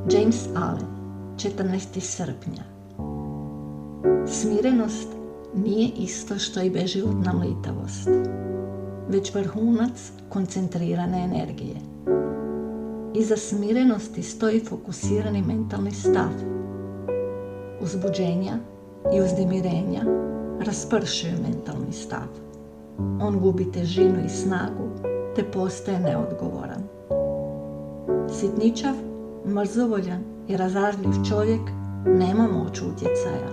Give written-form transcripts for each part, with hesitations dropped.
James Allen, 14. srpnja. Smirenost nije isto što i beživotna mlitavost, već vrhunac koncentrirane energije. Iza smirenosti stoji fokusirani mentalni stav. Uzbuđenja i uznemirenja raspršuju mentalni stav. On gubi težinu i snagu te postaje neodgovoran. Sitničav, mrzovoljan i razdražljiv čovjek nema moć utjecaja.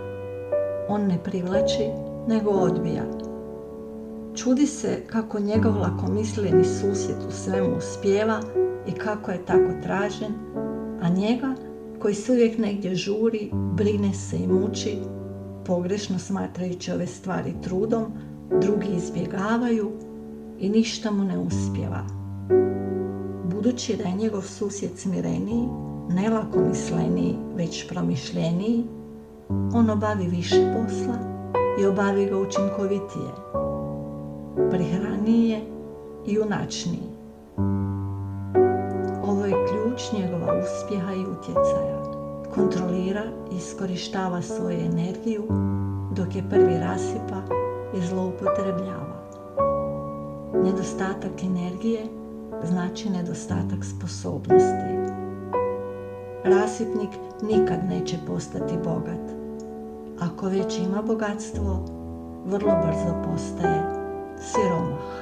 On ne privlači, nego odbija. Čudi se kako njegov lakomisleni susjed u svemu uspijeva i kako je tako tražen, a njega, koji se uvijek negdje žuri, brine se i muči, pogrešno smatrajući ove stvari trudom, drugi izbjegavaju i ništa mu ne uspijeva. Budući da je njegov susjed smireniji, ne lakomisleniji, već promišljeniji, on obavi više posla i obavi ga učinkovitije, prihranije i junačniji. Ovo je ključ njegova uspjeha i utjecaja. Kontrolira i iskorištava svoju energiju, dok je prvi rasipa i zloupotrebljava. Nedostatak energije znači nedostatak sposobnosti. Rasipnik nikad neće postati bogat. Ako već ima bogatstvo, vrlo brzo postaje siromah.